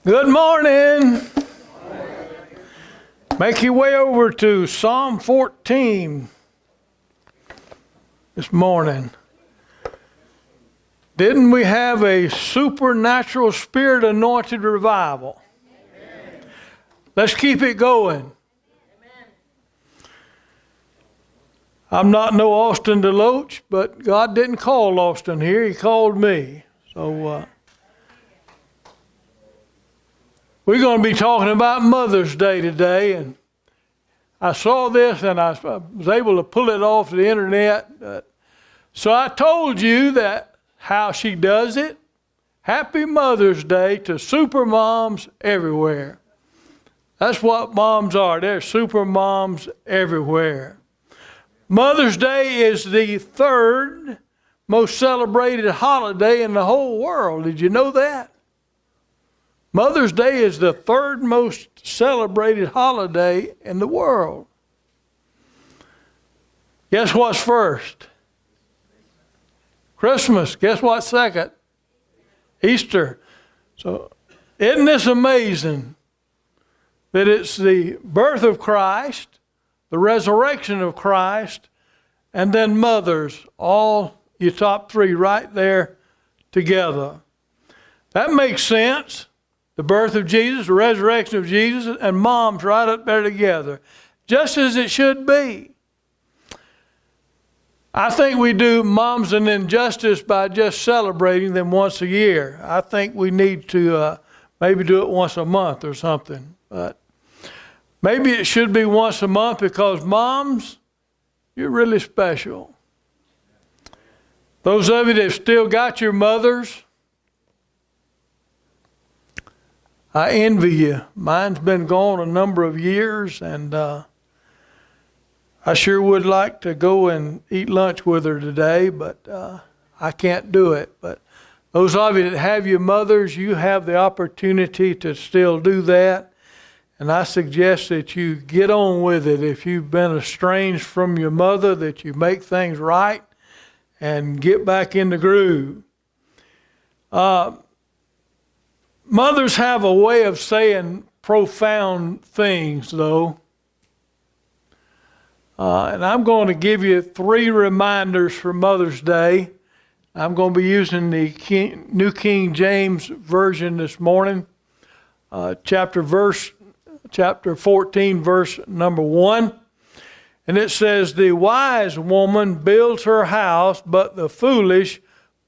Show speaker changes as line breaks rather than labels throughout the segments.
Good morning. Make your way over to Psalm 14 this morning. Didn't we have a supernatural spirit anointed revival? Amen. Let's keep it going. Amen. I'm not no Austin DeLoach, but God didn't call Austin here. He called me. So we're going to be talking about Mother's Day today, and I saw this and I was able to pull it off the internet. So I told you that how she does it. Happy Mother's Day to super moms everywhere. That's what moms are. They're super moms everywhere. Mother's Day is the third most celebrated holiday in the whole world. Did you know that? Mother's Day is the third most celebrated holiday in the world. Guess what's first? Christmas. Guess what's second? Easter. So isn't this amazing that it's the birth of Christ, the resurrection of Christ, and then mothers, all your top three right there together. That makes sense. The birth of Jesus, the resurrection of Jesus, and moms right up there together. Just as it should be. I think we do moms an injustice by just celebrating them once a year. I think we need to maybe do it once a month or something. But maybe it should be once a month because moms, you're really special. Those of you that have still got your mothers, I envy you. Mine's been gone a number of years, and I sure would like to go and eat lunch with her today, but I can't do it. But those of you that have your mothers, you have the opportunity to still do that, and I suggest that you get on with it. If you've been estranged from your mother, that you make things right and get back in the groove. Mothers have a way of saying profound things, though. And I'm going to give you 3 reminders for Mother's Day. I'm going to be using the New King James Version this morning. Chapter 14, verse number 1. And it says, "The wise woman builds her house, but the foolish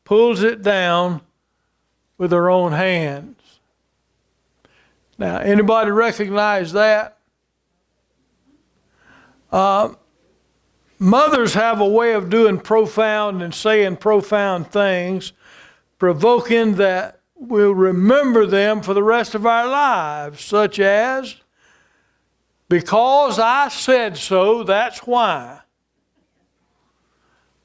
pulls it down with her own hands." Now, anybody recognize that? Mothers have a way of doing profound and saying profound things, provoking that we'll remember them for the rest of our lives, such as, "Because I said so, that's why."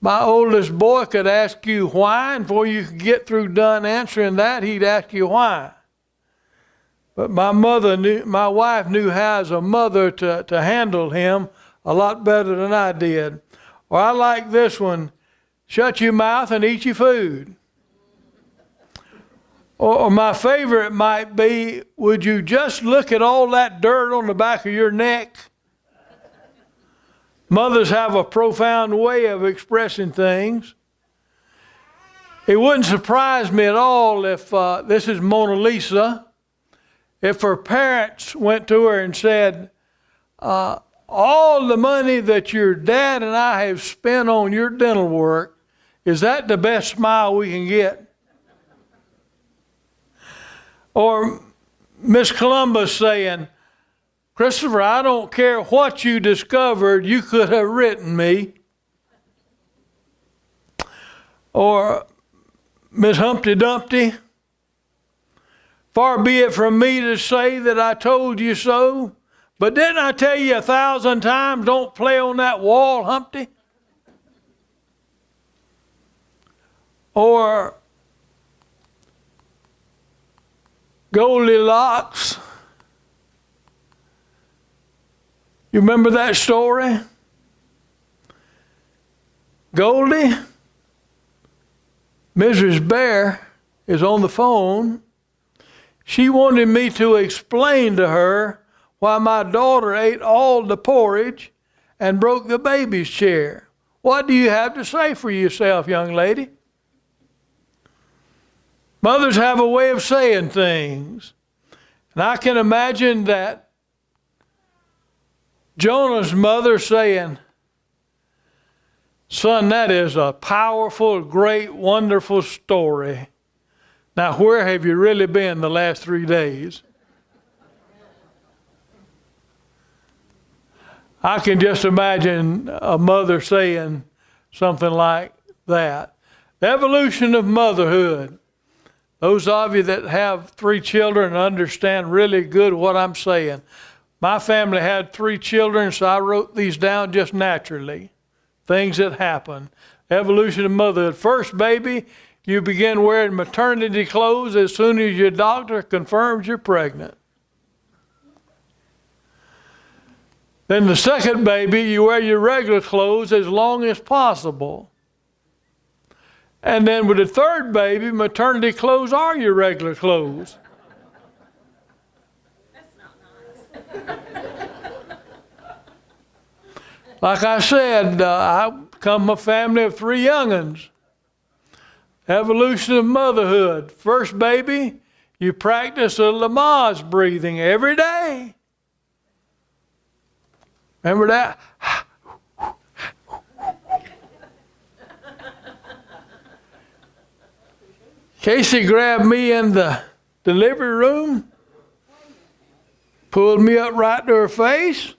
My oldest boy could ask you why, and before you could get through done answering that, he'd ask you why. But my wife knew how as a mother to handle him a lot better than I did. Or I like this one, "Shut your mouth and eat your food." Or my favorite might be, "Would you just look at all that dirt on the back of your neck?" Mothers have a profound way of expressing things. It wouldn't surprise me at all if, this is Mona Lisa, if her parents went to her and said, "All the money that your dad and I have spent on your dental work, is that the best smile we can get?" Or Miss Columbus saying, "Christopher, I don't care what you discovered, you could have written me." Or Miss Humpty Dumpty, "Far be it from me to say that I told you so, but didn't I tell you 1,000 times, don't play on that wall, Humpty?" Or Goldilocks. You remember that story? Goldie, Mrs. Bear is on the phone She wanted me to explain to her why my daughter ate all the porridge and broke the baby's chair. What do you have to say for yourself, young lady? Mothers have a way of saying things. And I can imagine that Jonah's mother saying, son, that is a powerful, great, wonderful story. Now, where have you really been the last 3 days? I can just imagine a mother saying something like that. The evolution of motherhood. Those of you that have 3 children understand really good what I'm saying. My family had 3 children, so I wrote these down just naturally. Things that happen. Evolution of motherhood. First baby, you begin wearing maternity clothes as soon as your doctor confirms you're pregnant. Then the second baby, you wear your regular clothes as long as possible. And then with the third baby, maternity clothes are your regular clothes.
That's not nice.
Like I said, I come from a family of 3 young'uns. Evolution of motherhood. First baby, you practice a Lamaze breathing every day. Remember that? Casey grabbed me in the delivery room, pulled me up right to her face.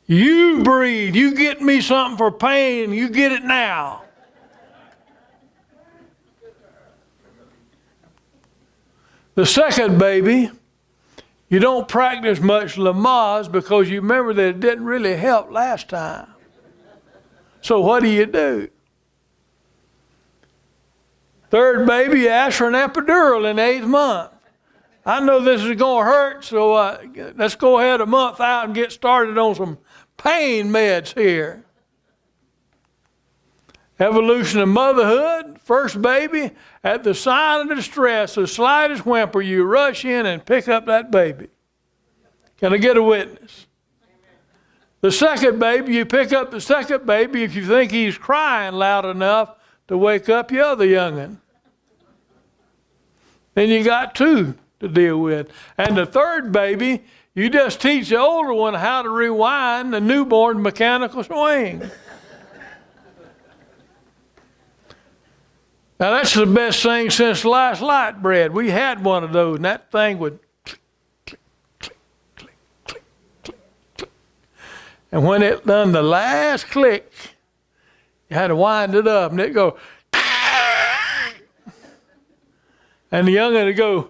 You breathe. You get me something for pain. You get it now. The second baby, you don't practice much Lamaze because you remember that it didn't really help last time. So what do? Third baby, you ask for an epidural in the 8th month. I know this is going to hurt, so let's go ahead a month out and get started on some pain meds here. Evolution of motherhood. First baby, at the sign of distress, the slightest whimper, you rush in and pick up that baby. Can I get a witness? The second baby, you pick up the second baby if you think he's crying loud enough to wake up your other young'un. Then you got 2 to deal with. And the third baby, you just teach the older one how to rewind the newborn mechanical swing. Now that's the best thing since sliced light bread. We had one of those, and that thing would click, click, click, click, click, click, click. And when it done the last click, you had to wind it up, and it'd go, and the young'un would go,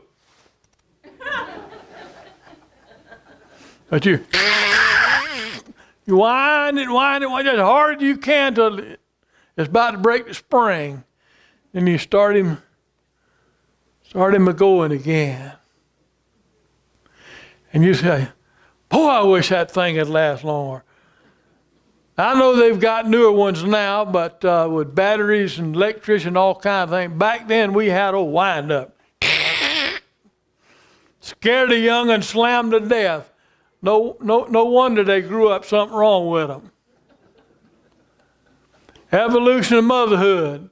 but you wind it as hard as you can till it's about to break the spring. Then you start him a-going again. And you say, boy, I wish that thing had last longer. I know they've got newer ones now, but with batteries and electricity and all kinds of things. Back then we had a wind-up. Scared the young and slammed to death. No wonder they grew up something wrong with them. Evolution of motherhood.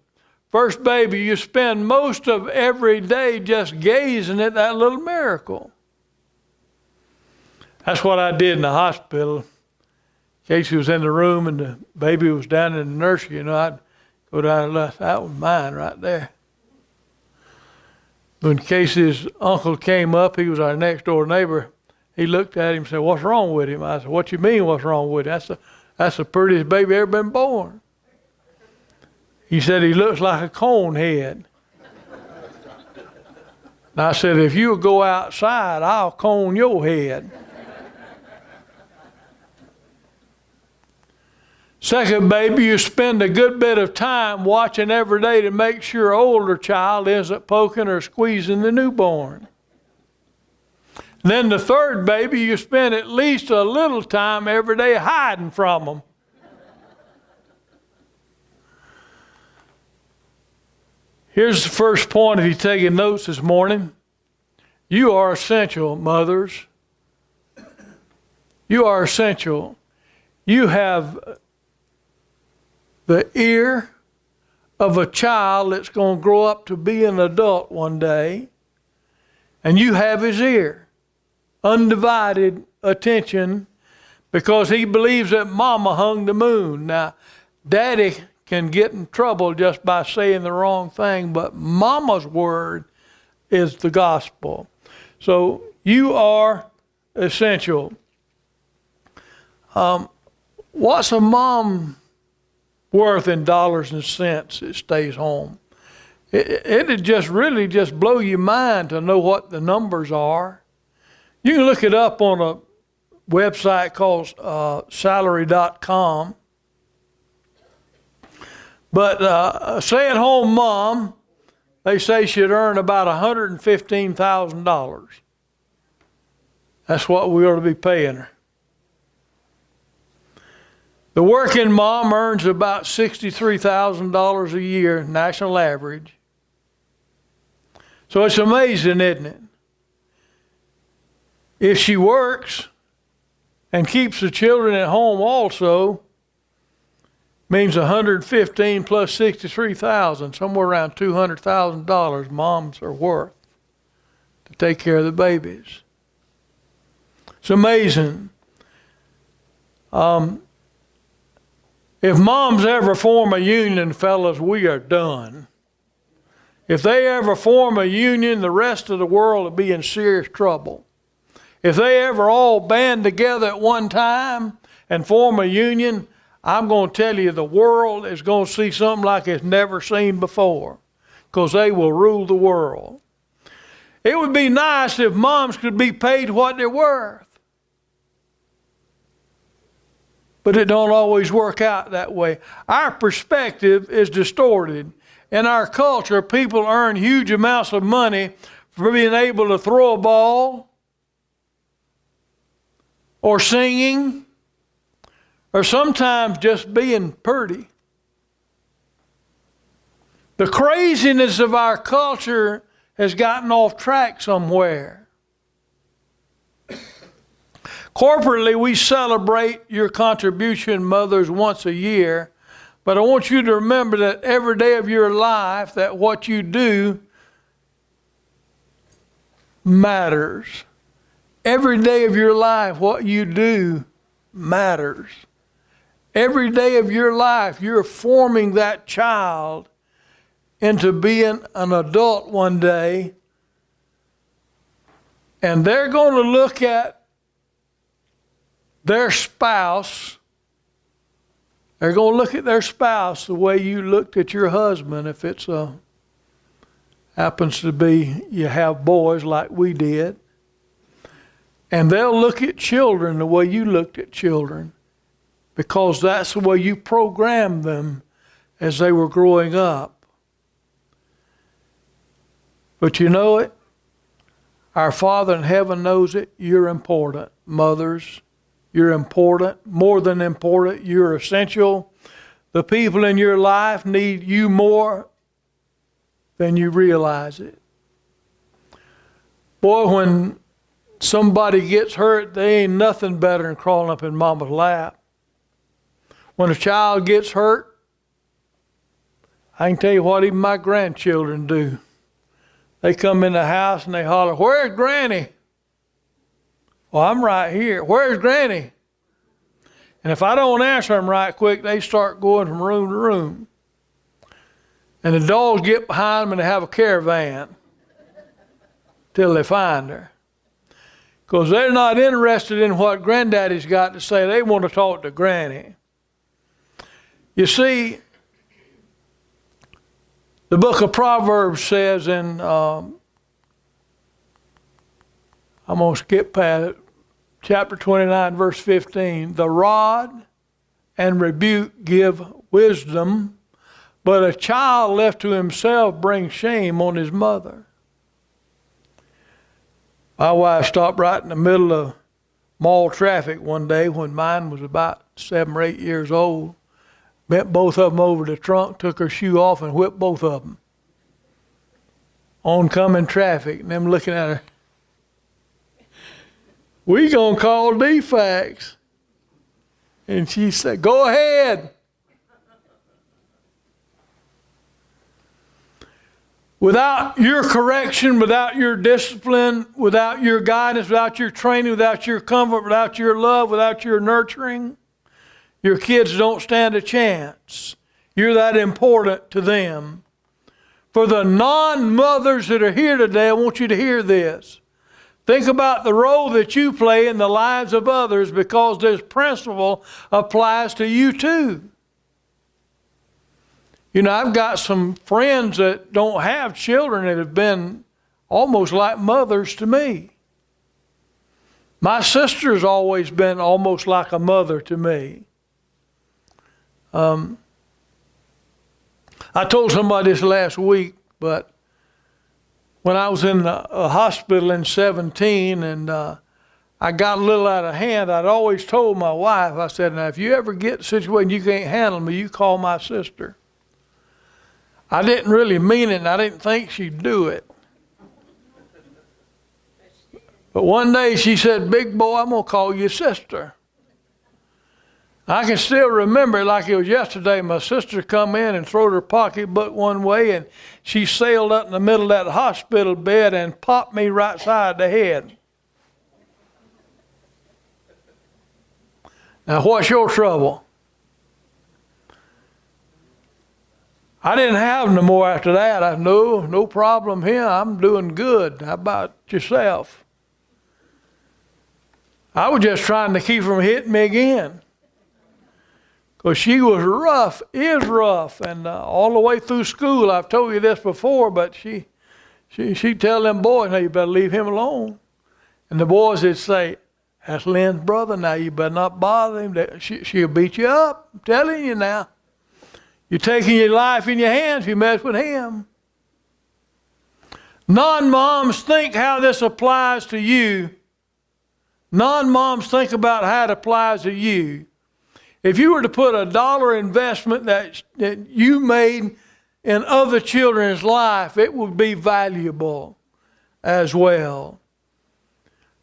First baby, you spend most of every day just gazing at that little miracle. That's what I did in the hospital. Casey was in the room and the baby was down in the nursery. You know, I'd go down and look. That was mine right there. When Casey's uncle came up, he was our next door neighbor. He looked at him and said, "What's wrong with him?" I said, "What you mean, what's wrong with him? That's the prettiest baby ever been born." He said, "He looks like a cone head." And I said, "If you'll go outside, I'll cone your head." Second baby, you spend a good bit of time watching every day to make sure older child isn't poking or squeezing the newborn. And then the third baby, you spend at least a little time every day hiding from them. Here's the first point if you're taking notes this morning. You are essential, mothers. You are essential. You have the ear of a child that's going to grow up to be an adult one day, and you have his ear, undivided attention, because he believes that mama hung the moon. Now, daddy can get in trouble just by saying the wrong thing, but mama's word is the gospel. So you are essential. What's a mom worth in dollars and cents that stays home? It'd just really just blow your mind to know what the numbers are. You can look it up on a website called salary.com. But a stay-at-home mom, they say, should earn about $115,000. That's what we ought to be paying her. The working mom earns about $63,000 a year, national average. So it's amazing, isn't it? If she works and keeps the children at home also, means 115 plus 63,000, somewhere around $200,000 moms are worth to take care of the babies. It's amazing. If moms ever form a union, fellas, we are done. If they ever form a union, the rest of the world will be in serious trouble. If they ever all band together at one time and form a union, I'm going to tell you the world is going to see something like it's never seen before, because they will rule the world. It would be nice if moms could be paid what they're worth. But it don't always work out that way. Our perspective is distorted. In our culture, people earn huge amounts of money for being able to throw a ball, or singing, or sometimes just being pretty. The craziness of our culture has gotten off track somewhere. Corporately, we celebrate your contribution, mothers, once a year, but I want you to remember that every day of your life, that what you do matters. Every day of your life, what you do matters. Every day of your life, you're forming that child into being an adult one day, and they're going to look at their spouse. They're going to look at their spouse the way you looked at your husband, if it's happens to be you have boys like we did. And they'll look at children the way you looked at children, because that's the way you programmed them as they were growing up. But you know it? Our Father in heaven knows it. You're important. Mothers, you're important. More than important, you're essential. The people in your life need you more than you realize it. Boy, when somebody gets hurt, they ain't nothing better than crawling up in mama's lap. When a child gets hurt, I can tell you what even my grandchildren do. They come in the house and they holler, "Where's Granny?" "Well, I'm right here." "Where's Granny?" And if I don't answer them right quick, they start going from room to room. And the dogs get behind them and they have a caravan till they find her. Because they're not interested in what Granddaddy's got to say. They want to talk to Granny. You see, the book of Proverbs says in, I'm going to skip past it, chapter 29, verse 15, "The rod and rebuke give wisdom, but a child left to himself brings shame on his mother." My wife stopped right in the middle of mall traffic one day when mine was about 7 or 8 years old. Bent both of them over the trunk, took her shoe off, and whipped both of them. oncoming traffic, and them looking at her. We gonna call defects. And she said, go ahead. Without your correction, without your discipline, without your guidance, without your training, without your comfort, without your love, without your nurturing, your kids don't stand a chance. You're that important to them. For the non-mothers that are here today, I want you to hear this. Think about the role that you play in the lives of others, because this principle applies to you too. You know, I've got some friends that don't have children that have been almost like mothers to me. My sister's always been almost like a mother to me. I told somebody this last week, but when I was in a hospital in 17 and I got a little out of hand, I'd always told my wife, I said, now if you ever get a situation you can't handle me, you call my sister. I didn't really mean it, and I didn't think she'd do it. But one day she said, big boy, I'm going to call you sister. I can still remember it like it was yesterday. My sister come in and throwed her pocketbook one way, and she sailed up in the middle of that hospital bed and popped me right side the head. Now, what's your trouble? I didn't have no more after that. I know, no problem here. I'm doing good. How about yourself? I was just trying to keep from hitting me again. Because she was rough, is rough, and all the way through school. I've told you this before, but she'd tell them boys, now you better leave him alone. And the boys would say, that's Lynn's brother, now you better not bother him. She'll beat you up, I'm telling you now. You're taking your life in your hands if you mess with him. Non-moms, think how this applies to you. Non-moms, think about how it applies to you. If you were to put $1 investment that you made in other children's life, it would be valuable as well.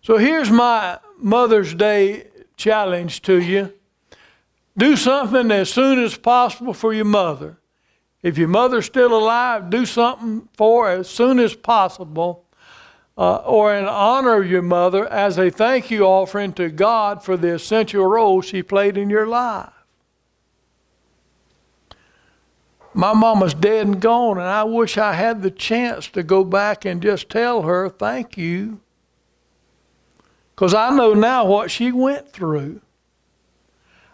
So here's my Mother's Day challenge to you. Do something as soon as possible for your mother. If your mother's still alive, do something for her as soon as possible, or in honor of your mother as a thank you offering to God for the essential role she played in your life. My mama's dead and gone, and I wish I had the chance to go back and just tell her thank you, because I know now what she went through.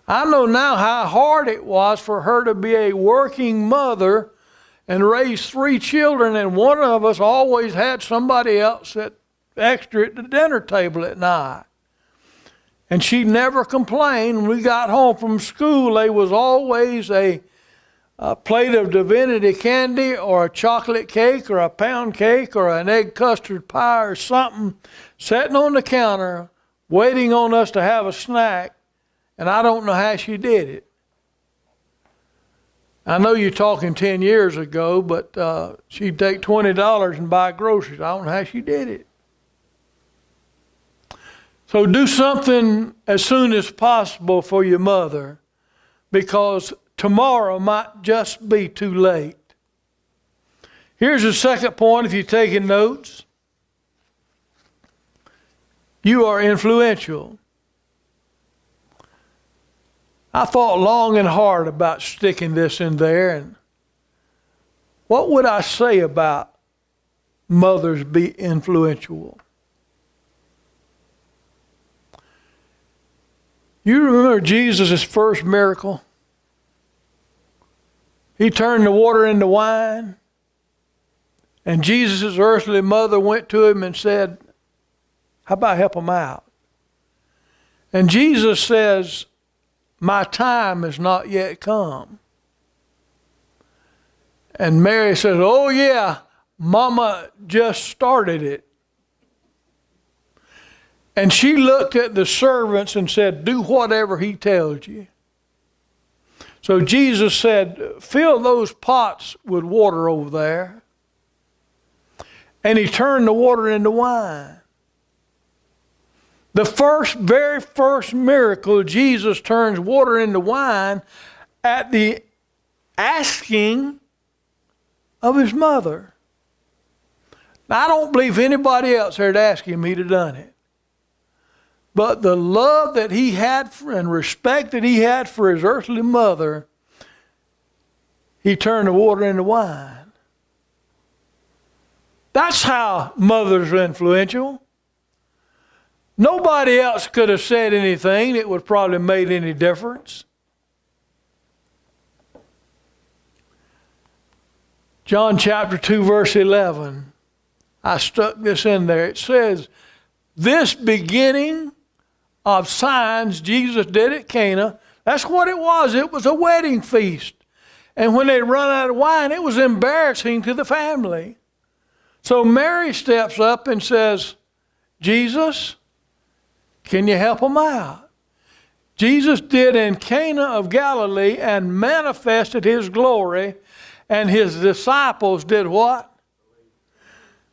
I know now how hard it was for her to be a working mother and raise 3 children, and one of us always had somebody else extra at the dinner table at night. And she never complained. When we got home from school, there was always a plate of divinity candy or a chocolate cake or a pound cake or an egg custard pie or something sitting on the counter waiting on us to have a snack. And I don't know how she did it. I know you're talking 10 years ago, but she'd take $20 and buy groceries. I don't know how she did it. So do something as soon as possible for your mother, because tomorrow might just be too late. Here's the second point if you're taking notes. You are influential. I thought long and hard about sticking this in there, and what would I say about mothers be influential? You remember Jesus' first miracle? He turned the water into wine, and Jesus' earthly mother went to him and said, how about help him out? And Jesus says, my time has not yet come. And Mary says, oh yeah, Mama just started it. And she looked at the servants and said, do whatever he tells you. So Jesus said, fill those pots with water over there. and he turned the water into wine. The very first miracle, Jesus turns water into wine at the asking of his mother. Now, I don't believe anybody else had asked him, he'd have done it. But the love that he had and respect that he had for his earthly mother, he turned the water into wine. That's how mothers are influential. Nobody else could have said anything that would probably made any difference. John chapter 2, verse 11. I stuck this in there. It says, this beginning of signs Jesus did at Cana, that's what it was. It was a wedding feast. And when they run out of wine, it was embarrassing to the family. So Mary steps up and says, Jesus, can you help them out? Jesus did in Cana of Galilee and manifested his glory, and his disciples did what?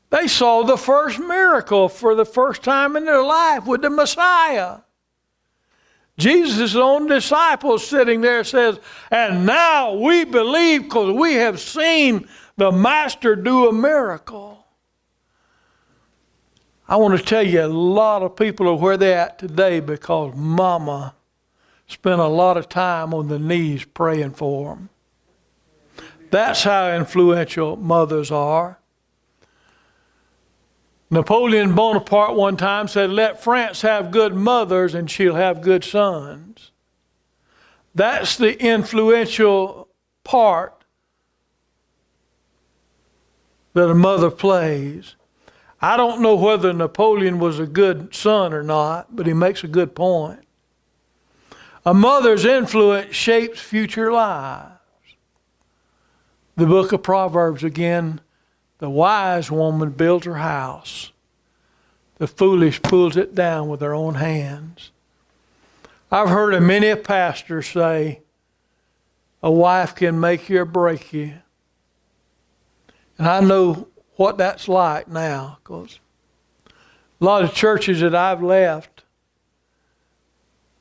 They saw the first miracle for the first time in their life with the Messiah. Jesus' own disciples sitting there says, and now we believe because we have seen the Master do a miracle. I want to tell you, a lot of people are where they're at today because Mama spent a lot of time on the knees praying for them. That's how influential mothers are. Napoleon Bonaparte one time said, let France have good mothers and she'll have good sons. That's the influential part that a mother plays. I don't know whether Napoleon was a good son or not, but he makes a good point. A mother's influence shapes future lives. The book of Proverbs again, the wise woman builds her house. The foolish pulls it down with her own hands. I've heard of many a pastor say, a wife can make you or break you. And I know what that's like now, because a lot of churches that I've left,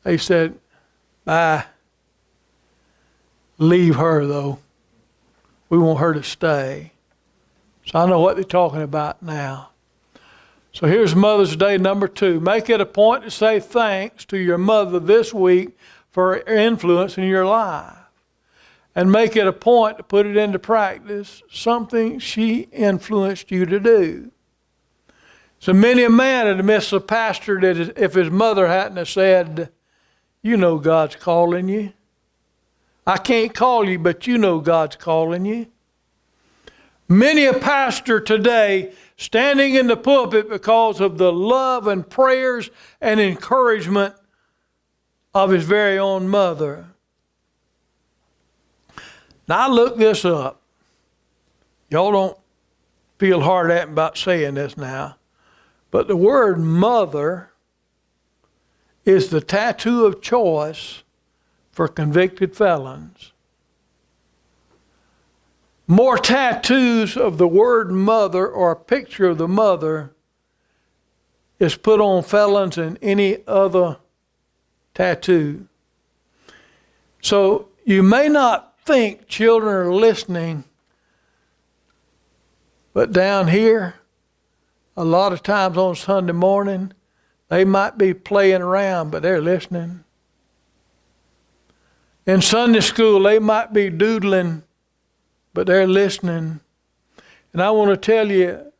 they said, leave her though. We want her to stay. So I know what they're talking about now. So here's Mother's Day number 2. Make it a point to say thanks to your mother this week for her influence in your life. And make it a point to put it into practice, something she influenced you to do. So many a man had missed a pastor that if his mother hadn't have said, you know God's calling you. I can't call you, but you know God's calling you. Many a pastor today standing in the pulpit because of the love and prayers and encouragement of his very own mother. Now I looked this up. Y'all don't feel hard at me about saying this now. But the word mother is the tattoo of choice for convicted felons. More tattoos of the word mother or a picture of the mother is put on felons than any other tattoo. So you may not think children are listening, but down here, a lot of times on Sunday morning, they might be playing around, but they're listening. In Sunday school, they might be doodling, but they're listening. And I want to tell you,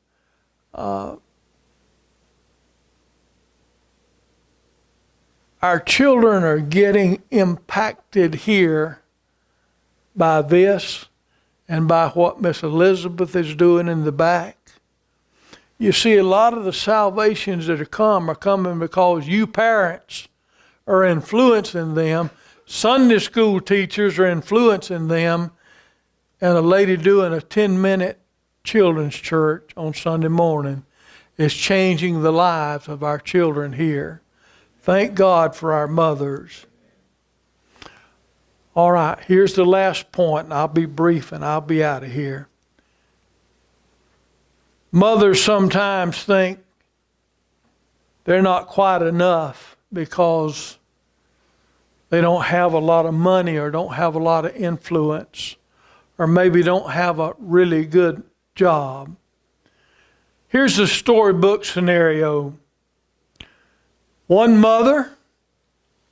our children are getting impacted here by this and by what Miss Elizabeth is doing in the back. You see, a lot of the salvations that are coming because you parents are influencing them. Sunday school teachers are influencing them. And a lady doing a 10-minute children's church on Sunday morning is changing the lives of our children here. Thank God for our mothers. All right, here's the last point, and I'll be brief and I'll be out of here. Mothers sometimes think they're not quite enough because they don't have a lot of money or don't have a lot of influence or maybe don't have a really good job. Here's the storybook scenario. One mother,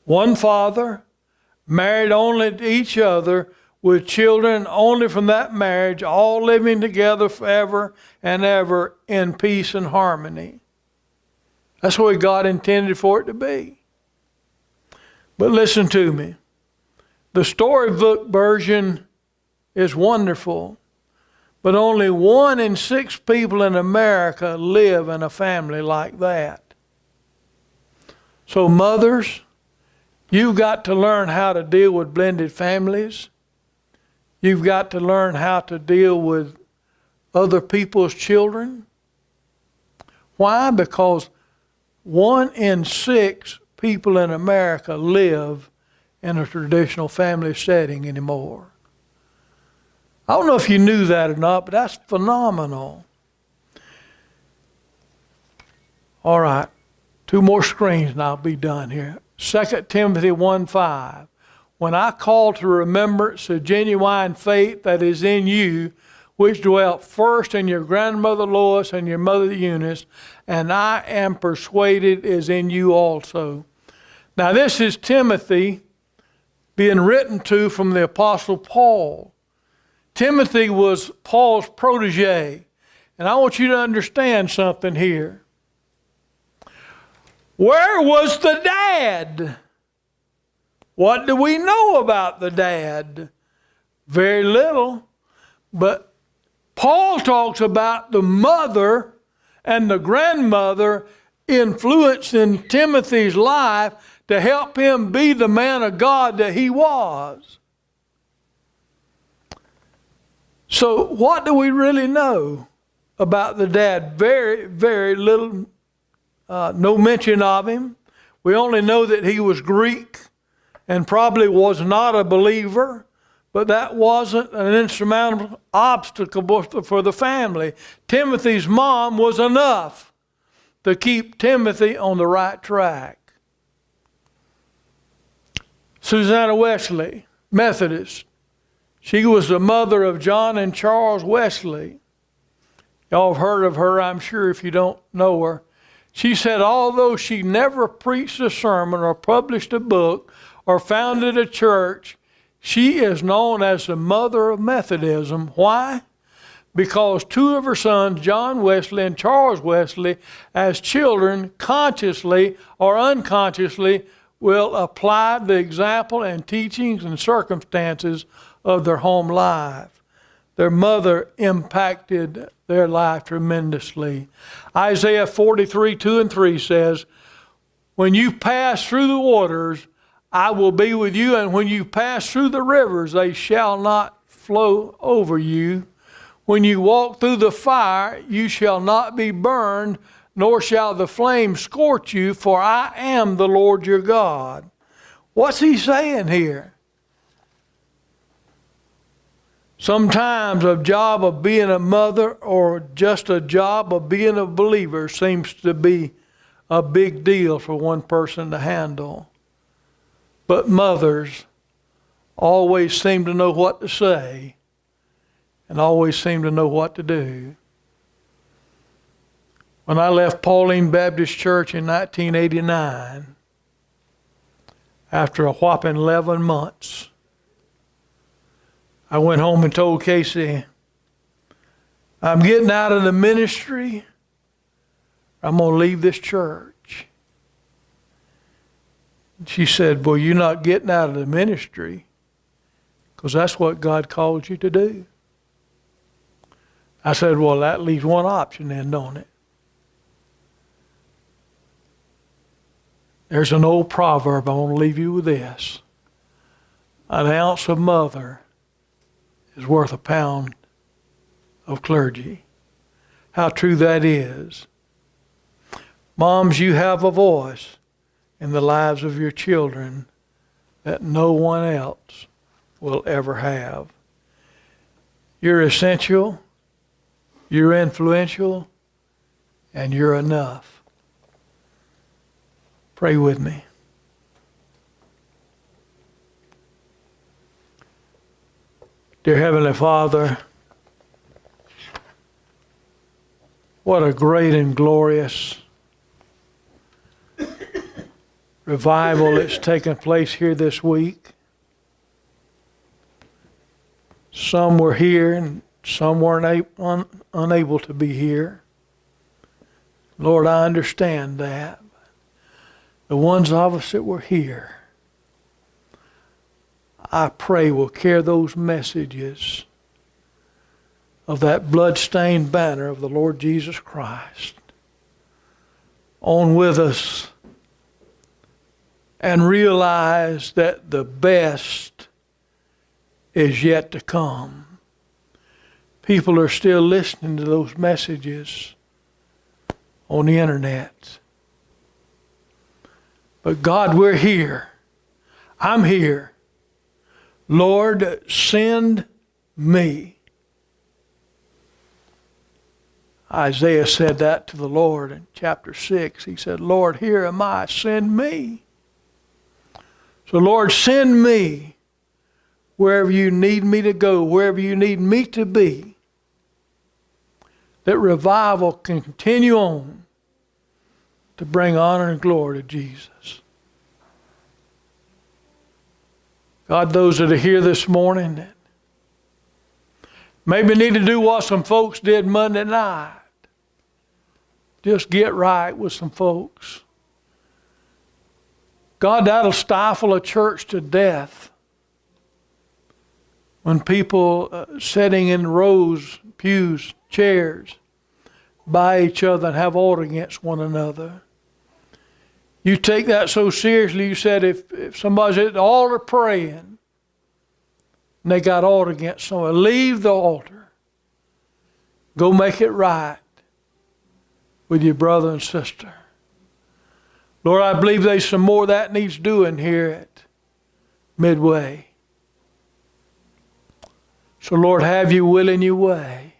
one father, married only to each other with children only from that marriage, all living together forever and ever in peace and harmony. That's the way God intended for it to be. But listen to me. The storybook version is wonderful, but only 1 in 6 people in America live in a family like that. So mothers, you've got to learn how to deal with blended families. You've got to learn how to deal with other people's children. Why? Because 1 in 6 people in America live in a traditional family setting anymore. I don't know if you knew that or not, but that's phenomenal. All right, 2 more screens and I'll be done here. 2 Timothy 1:5. When I call to remembrance the genuine faith that is in you, which dwelt first in your grandmother Lois and your mother Eunice, and I am persuaded is in you also. Now this is Timothy being written to from the Apostle Paul. Timothy was Paul's protege. And I want you to understand something here. Where was the dad? What do we know about the dad? Very little. But Paul talks about the mother and the grandmother influencing Timothy's life to help him be the man of God that he was. So what do we really know about the dad? Very, very little. No mention of him. We only know that he was Greek and probably was not a believer, but that wasn't an insurmountable obstacle for the family. Timothy's mom was enough to keep Timothy on the right track. Susanna Wesley, Methodist. She was the mother of John and Charles Wesley. Y'all have heard of her, I'm sure, if you don't know her. She said, although she never preached a sermon or published a book or founded a church, she is known as the mother of Methodism. Why? Because 2 of her sons, John Wesley and Charles Wesley, as children, consciously or unconsciously, will apply the example and teachings and circumstances of their home life. Their mother impacted their life tremendously. Isaiah 43:2-3 says, when you pass through the waters, I will be with you, and when you pass through the rivers, they shall not flow over you. When you walk through the fire, you shall not be burned, nor shall the flame scorch you, for I am the Lord your God. What's he saying here? Sometimes a job of being a mother or just a job of being a believer seems to be a big deal for one person to handle. But mothers always seem to know what to say and always seem to know what to do. When I left Pauline Baptist Church in 1989, after a whopping 11 months, I went home and told Casey, I'm getting out of the ministry. I'm going to leave this church. She said, well, you're not getting out of the ministry because that's what God called you to do. I said, well, that leaves one option then, don't it? There's an old proverb. I want to leave you with this. An ounce of mother is worth a pound of clergy. How true that is. Moms, you have a voice in the lives of your children that no one else will ever have. You're essential You're influential, and you're enough. Pray with me. Dear Heavenly Father, what a great and glorious revival that's taken place here this week. Some were here and some weren't unable to be here. Lord, I understand that. The ones of us that were here, I pray will carry those messages of that blood-stained banner of the Lord Jesus Christ on with us and realize that the best is yet to come. People are still listening to those messages on the internet. But God, we're here. I'm here. Lord, send me. Isaiah said that to the Lord in chapter 6. He said, Lord, here am I, send me. So Lord, send me wherever you need me to go, wherever you need me to be, that revival can continue on to bring honor and glory to Jesus. God, those that are here this morning that maybe need to do what some folks did Monday night. Just get right with some folks. God, that'll stifle a church to death. When people sitting in rows, pews, chairs, by each other and have order against one another. You take that so seriously, you said if somebody's at the altar praying and they got order against someone, leave the altar. Go make it right with your brother and sister. Lord, I believe there's some more of that needs doing here at Midway. So Lord, have your will in your way.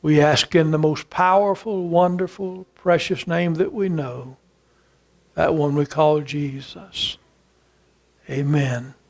We ask in the most powerful, wonderful, precious name that we know, that one we call Jesus. Amen.